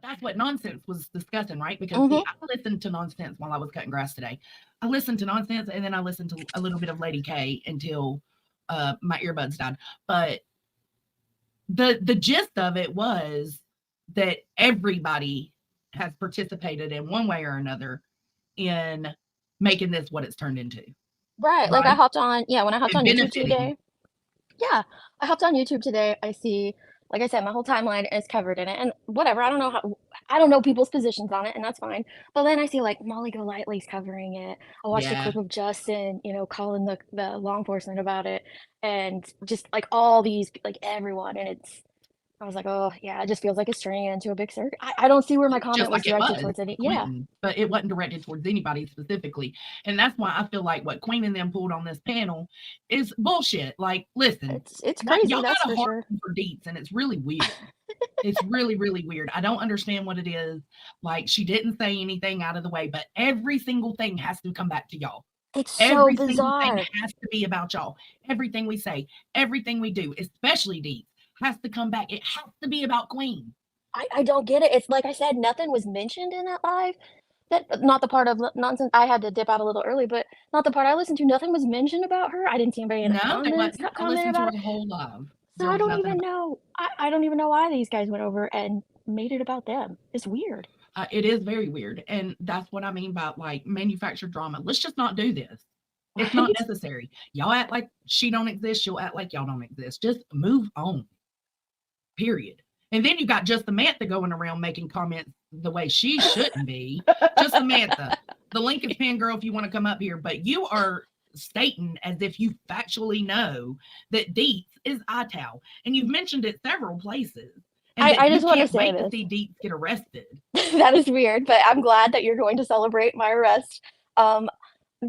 That's what Nonsense was discussing, right? Because see, Mm-hmm. I listened to Nonsense while I was cutting grass today. I listened to Nonsense and then I listened to a little bit of Lady K until my earbuds died. But the gist of it was that everybody has participated in one way or another in making this what it's turned into, Right. Like I right? hopped on, yeah, when I hopped And on YouTube benefiting. today. Yeah, I hopped on YouTube today. I see, like I said, my whole timeline is covered in it, and whatever. I don't know people's positions on it, and that's fine. But then I see like Molly Golightly's covering it. I watched a Yeah, clip of Justin, calling the law enforcement about it, and just like all these, like everyone, and it's. I was like, oh yeah, it just feels like it's turning into a big circus. I don't see where my comment just was like it directed was towards any. Yeah, Quentin, but it wasn't directed towards anybody specifically. And that's why I feel like what Queen and them pulled on this panel is bullshit. Like, listen, it's crazy, y'all that's got a for hard sure. one for Deets, and it's really weird. It's really, really weird. I don't understand what it is. Like, she didn't say anything out of the way, but every single thing has to come back to y'all. It's so Every single thing bizarre. has to be about y'all. Everything we say, everything we do, especially Deets, has to come back. It has to be about Queen. I don't get it. It's like I said, nothing was mentioned in that live. That not the part of Nonsense. I had to dip out a little early, but not the part I listened to. Nothing was mentioned about her. I didn't see anybody in the No, they comments wasn't. I comment listened to about her it. whole live. So There I was don't nothing even about know. I don't even know why these guys went over and made it about them. It's weird. it is very weird. And that's what I mean by like manufactured drama. Let's just not do this. It's not Right? necessary. Y'all act like she don't exist. She'll act like y'all don't exist. Just move on. Period. And then you got just Samantha going around making comments the way she shouldn't be. Just Samantha. The link is pinned, girl, if you want to come up here. But you are stating as if you factually know that Deets is Ital. And you've mentioned it several places. And that I you just want to can't say wait to this. see Deets get arrested. That is weird, but I'm glad that you're going to celebrate my arrest. Um,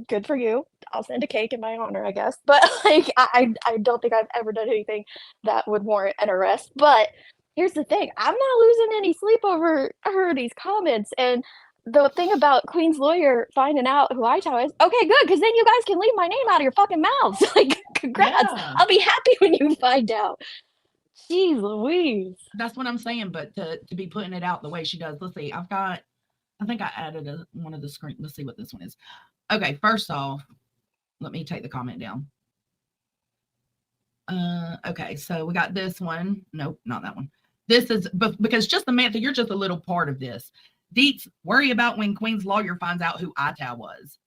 Good for you. I'll send a cake in my honor, I guess. But like, I don't think I've ever done anything that would warrant an arrest. But here's the thing: I'm not losing any sleep over her these comments. And the thing about Queen's lawyer finding out who Ital is, okay, good, because then you guys can leave my name out of your fucking mouths. Like, congrats. Yeah. I'll be happy when you find out. Jeez Louise. That's what I'm saying. But to be putting it out the way she does, let's see. I think I added one of the screen. Let's see what this one is. Okay, first off, let me take the comment down. Okay, so we got this one. Nope, not that one. This is because just Samantha, you're just a little part of this. Deets, worry about when Queen's lawyer finds out who Ital was.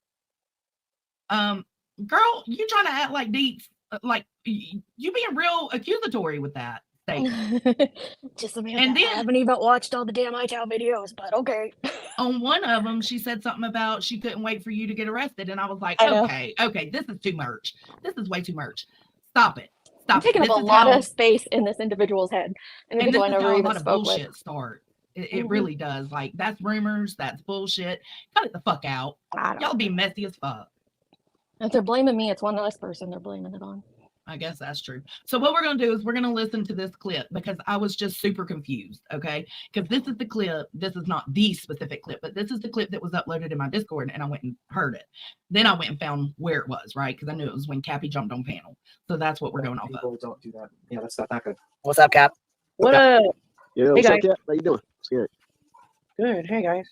Um, Girl, you trying to act like Deets, like you being real accusatory with that statement. Just Samantha. And I then haven't even watched all the damn Ital videos, but okay. on one of them, she said something about she couldn't wait for you to get arrested, and I was like, I know. okay, this is too much. This is way too much. Stop it, I'm stop it. taking up a lot of space in this individual's head. And Individual this I is never how a even lot of spoke with. bullshit start. It Hmm. really does. Like that's rumors. That's bullshit. Cut it the fuck out. I Y'all don't be know. messy as fuck. If they're blaming me, it's one less person they're blaming it on. I guess that's true. So what we're gonna do is we're gonna listen to this clip because I was just super confused. Okay, because this is the clip. This is not the specific clip, but this is the clip that was uploaded in my Discord, and I went and heard it. Then I went and found where it was, right? Because I knew it was when Cappy jumped on panel. So that's what we're going off of. People don't do that. Yeah, that's not good. What's up, Cap? What up? Yeah, Hey what's guys. up, Cat? How you doing? Scared. Good. Hey guys.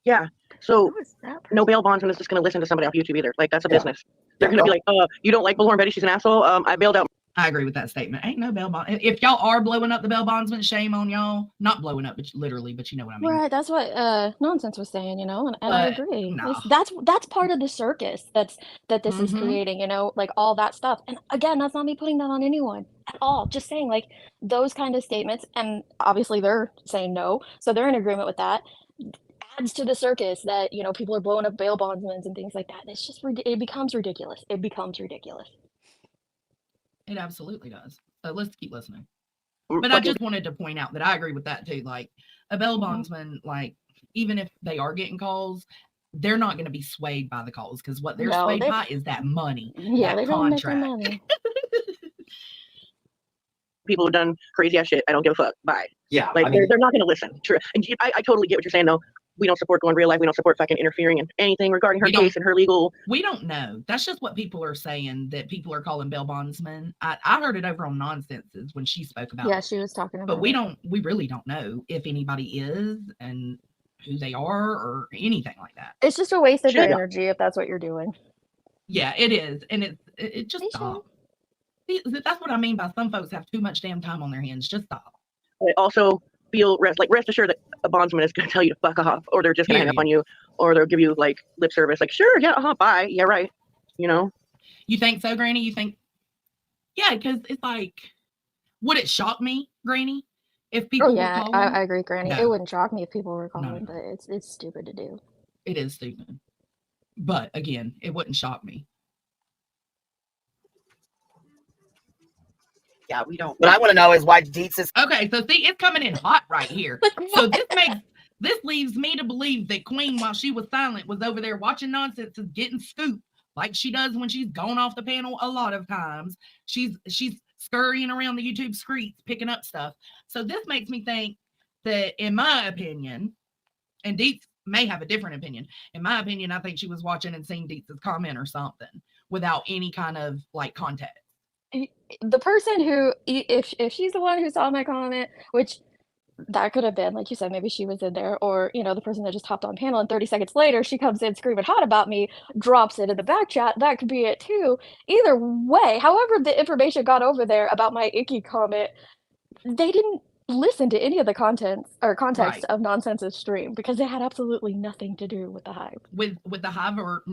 Yeah. So Who is that no person? bail bondsman is just gonna listen to somebody off YouTube either. Like that's a Yeah. business. They're gonna be like, you don't like Bullhorn Betty? She's an asshole. I bailed out. I agree with that statement. Ain't no bail bond. If y'all are blowing up the bail bondsman, shame on y'all. Not blowing up, but literally, but you know what I mean. Right, that's what Nonsense was saying, and I But agree. no. That's part of the circus that this is Mhm. creating, like all that stuff. And again, that's not me putting that on anyone at all. Just saying like those kind of statements, and obviously they're saying no, so they're in agreement with that. Adds to the circus that people are blowing up bail bondsmen and things like that. It's just it becomes ridiculous. It becomes ridiculous. It absolutely does. So let's keep listening. But I just wanted to point out that I agree with that too. Like a bail Mhm. bondsman, like even if they are getting calls, they're not going to be swayed by the calls because what they're No, swayed by is that money, yeah, that they don't make their contract. money. People who've done crazy ass shit. I don't give a fuck. Bye. Yeah, Like I mean, they're not gonna listen. True. And I totally get what you're saying though. we don't support going real life. We don't support fucking interfering in anything regarding her We don't- case and her legal. We don't know. That's just what people are saying, that people are calling bail bondsmen. I heard it over on Nonsenses when she spoke about Yeah, it. she was talking about But it. we really don't know if anybody is and who they are or anything like that. It's just a waste of your Shit. energy if that's what you're doing. Yeah, it is. And it just They stop. See, that's what I mean by some folks have too much damn time on their hands. Just stop. But also feel rest assured that a bondsman is going to tell you to fuck off, or they're just going to hang up on you, or they'll give you like lip service, like sure, yeah, bye, yeah, right, you know. You think so, Granny? You think? Yeah, because it's like, would it shock me, Granny, if people Oh yeah, were calling? I agree, Granny. No. It wouldn't shock me if people were No, calling, no. but it's stupid to do. It is stupid. But again, it wouldn't shock me. Yeah, we don't. What I want to know is why Deets is. Okay, so see, it's coming in hot right here. So this leaves me to believe that Queen, while she was silent, was over there watching Nonsenses, getting scooped like she does when she's gone off the panel a lot of times. She's scurrying around the YouTube streets picking up stuff. So this makes me think that, in my opinion, and Deets may have a different opinion. In my opinion, I think she was watching and seeing Deets' comment or something without any kind of like context. The person who, if she's the one who saw my comment, which that could have been, like you said, maybe she was in there, or the person that just hopped on panel and 30 seconds later she comes in screaming hot about me, drops it in the back chat. That could be it too. Either way, however the information got over there about my Icky comment, they didn't listen to any of the contents or context of Nonsense's stream because it had absolutely nothing to do with the hype. With the hive or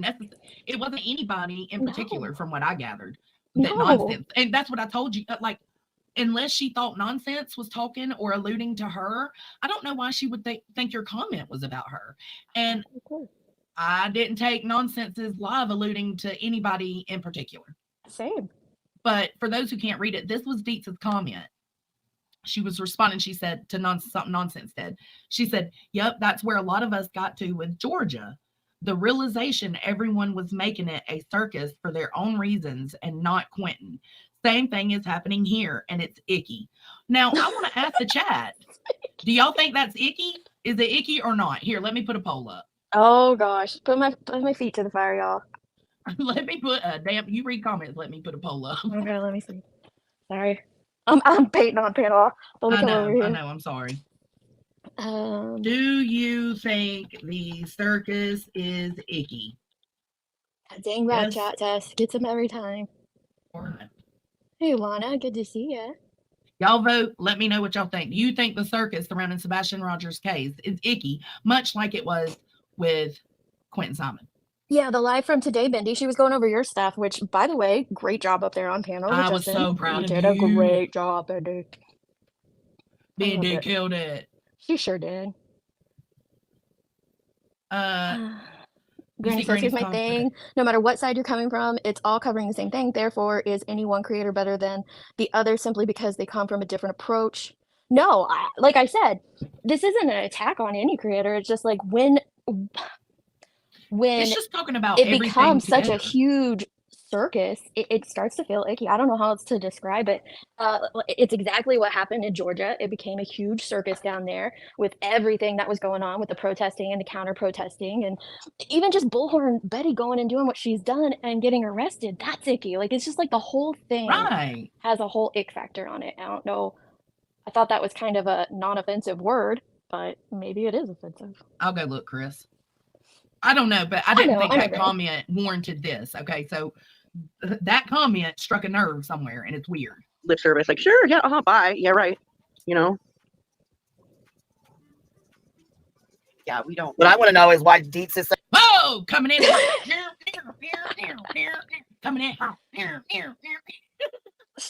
it wasn't anybody in particular from what I gathered. No. Nonsense. And that's what I told you. Like, unless she thought Nonsense was talking or alluding to her, I don't know why she would think your comment was about her. And I didn't take Nonsense's live alluding to anybody in particular. Same. But for those who can't read it, this was Deets' comment. She was responding. She said to something Nonsense said. She said, "Yep, that's where a lot of us got to with Georgia. The realization everyone was making it a circus for their own reasons and not Quentin. Same thing is happening here, and it's icky." Now, I want to ask the chat, do y'all think that's icky? Is it icky or not? Here, let me put a poll up. Oh gosh, put my feet to the fire, y'all. Let me put a you read comments. Let me put a poll up. Okay, let me see. Sorry, I'm baiting on panel. Let me come over here. I know. I'm sorry. Um, Do you think the circus is icky? Dang right, Yes. chat test gets them every time. Or not? Hey, Lana, good to see ya. Y'all vote. Let me know what y'all think. Do you think the circus surrounding Sebastian Rogers' case is icky, much like it was with Quentin Simon? Yeah, the live from today, Bendy. She was going over your stuff, which, by the way, great job up there on panel. I was so proud of you. you. Did a great job, Bendy. Bendy killed it. She sure did. Granny says, here's my thing. No matter what side you're coming from, it's all covering the same thing. Therefore, is any one creator better than the other simply because they come from a different approach? No, like I said, this isn't an attack on any creator. It's just like when it's just talking about it becomes such a together. huge circus, it starts to feel icky. I don't know how else to describe it. It's exactly what happened in Georgia. It became a huge circus down there with everything that was going on with the protesting and the counter protesting, and even just Bullhorn Betty going and doing what she's done and getting arrested. That's icky. Like, it's just like the whole thing has a whole ick factor on it. I don't know. I thought that was kind of a non-offensive word, but maybe it is offensive. I'll go look, Chris. I don't know, but I didn't think that comment warranted this. Okay, so that comment struck a nerve somewhere, and it's weird. Lip service, like sure, yeah, bye, yeah, right. Yeah, we don't. What I want to know is why Deets is. Whoa, coming in. Coming in.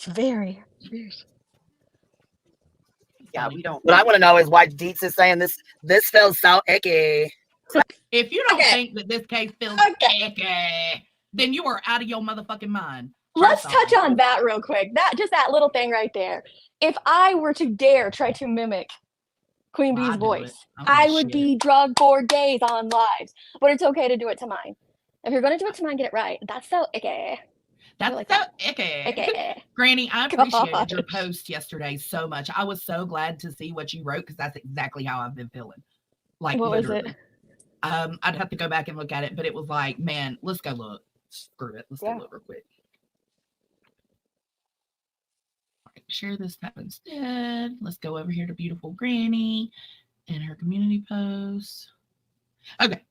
Very. Yeah, we don't. What I want to know is why Deets is saying this feels so icky. If you don't think that this case feels icky, then you are out of your motherfucking mind. Let's touch on that real quick. That little thing right there. If I were to dare try to mimic Queen Bee's voice, I would be drugged for days on lives. But it's okay to do it to mine. If you're going to do it to mine, get it right. That's so icky. That's like so icky. Granny, I appreciated your post yesterday so much. I was so glad to see what you wrote because that's exactly how I've been feeling. Like, what literally. was it? I'd have to go back and look at it, but it was like, man, let's go look. Screw it. Let's go Yeah. look real quick. All right, share this tab instead. Let's go over here to beautiful Granny and her community post. Okay.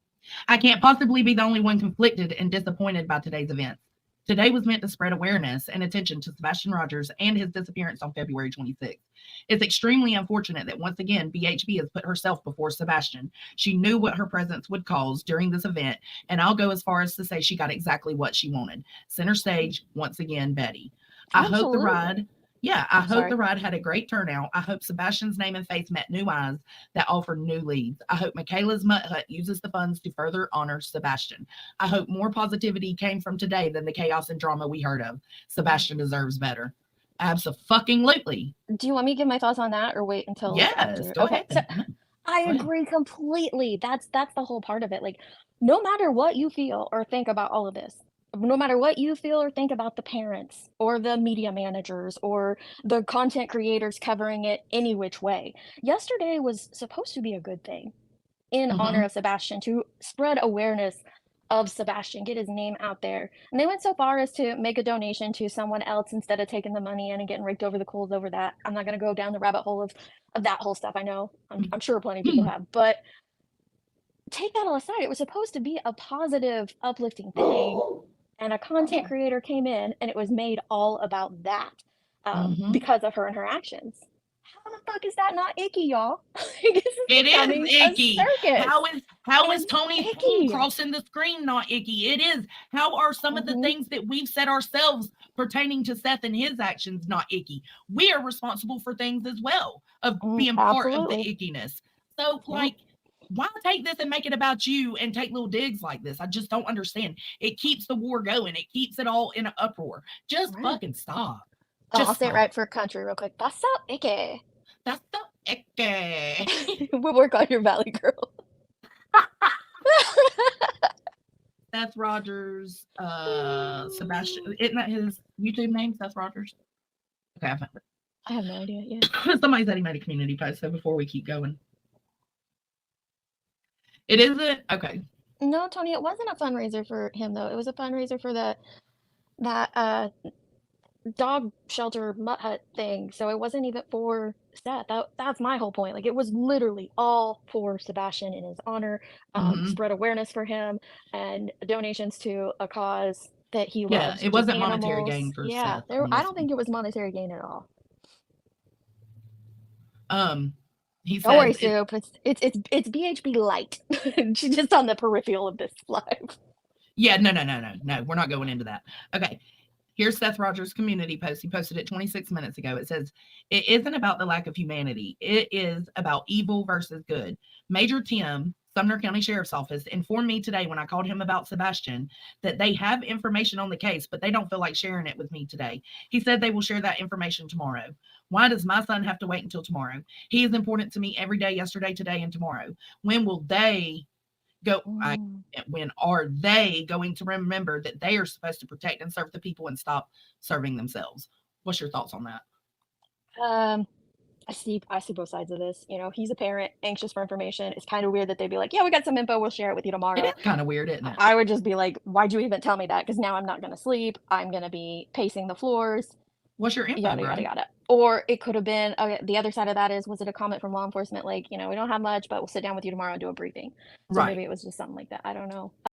I can't possibly be the only one conflicted and disappointed by today's events. Today was meant to spread awareness and attention to Sebastian Rogers and his disappearance on February 26th. It's extremely unfortunate that once again, BHB has put herself before Sebastian. She knew what her presence would cause during this event, and I'll go as far as to say she got exactly what she wanted. Center stage, once again, Betty. I hope the ride had a great turnout. I hope Sebastian's name and face met new eyes that offered new leads. I hope Michaela's Mutt Hut uses the funds to further honor Sebastian. I hope more positivity came from today than the chaos and drama we heard of. Sebastian deserves better. Abso-fucking-lutely. Do you want me to give my thoughts on that or wait until Yes, after? go Okay, ahead. so I Go ahead. agree completely. That's the whole part of it. Like, no matter what you feel or think about all of this, no matter what you feel or think about the parents or the media managers or the content creators covering it any which way, yesterday was supposed to be a good thing in honor Mhm. of Sebastian, to spread awareness of Sebastian, get his name out there. And they went so far as to make a donation to someone else instead of taking the money in and getting raked over the coals over that. I'm not going to go down the rabbit hole of that whole stuff. I know I'm sure plenty of people have, but take that all aside. It was supposed to be a positive, uplifting thing, and a content creator came in and it was made all about that Mhm. because of her and her actions. How the fuck is that not icky, y'all? This is It becoming is a icky. circus. How is It's Tony's icky. poem crossing the screen not icky? It is. How are some of the Mhm. things that we've said ourselves pertaining to Seth and his actions not icky? We are responsible for things as well of being part of the Absolutely. ickiness. So, Yep. like, why take this and make it about you and take little digs like this? I just don't understand. It keeps the war going. It keeps it all in an uproar. Just Right. fucking stop. Oh, Just I'll say it stop. right for country real quick. That's so icky. That's so icky. We'll work on your Valley Girl. Seth Rogers, Sebastian. Isn't that his YouTube name? Seth Rogers. Okay, I found it. I have no idea. Yeah. Somebody said he made a community post. So before we keep going, it isn't okay. No, Tony, it wasn't a fundraiser for him though. It was a fundraiser for that dog shelter mutt hut thing. So it wasn't even for Seth. That's my whole point. Like, it was literally all for Sebastian in his honor, Mhm. spread awareness for him, and donations to a cause that he Yeah, loves, it which is wasn't monetary animals. gain for Yeah, Seth there. on I this don't think it was monetary gain at all. one. He Don't worry, says it, Soup. It's BHB light. She's just on the peripheral of this live. yeah, no, we're not going into that. Okay. Here's Seth Rogers' community post. He posted it 26 minutes ago. It says, it isn't about the lack of humanity. It is about evil versus good. Major Tim, Sumner County Sheriff's Office, informed me today when I called him about Sebastian that they have information on the case, but they don't feel like sharing it with me today. He said they will share that information tomorrow. Why does my son have to wait until tomorrow? He is important to me every day, yesterday, today, and tomorrow. When will they go? When are they going to remember that they are supposed to protect and serve the people and stop serving themselves? What's your thoughts on that? I see both sides of this. You know, he's a parent, anxious for information. It's kind of weird that they'd be like, "Yeah, we got some info. We'll share it with you It tomorrow." is kind of weird, isn't it? I would just be like, "Why'd you even tell me that? Because now I'm not going to sleep. I'm going to be pacing the floors." What's your info, Yada bro? yada yada. Or it could have been, okay, the other side of that is, was it a comment from law enforcement like, we don't have much, but we'll sit down with you tomorrow and do a briefing. So Right. maybe it was just something like that. I don't know.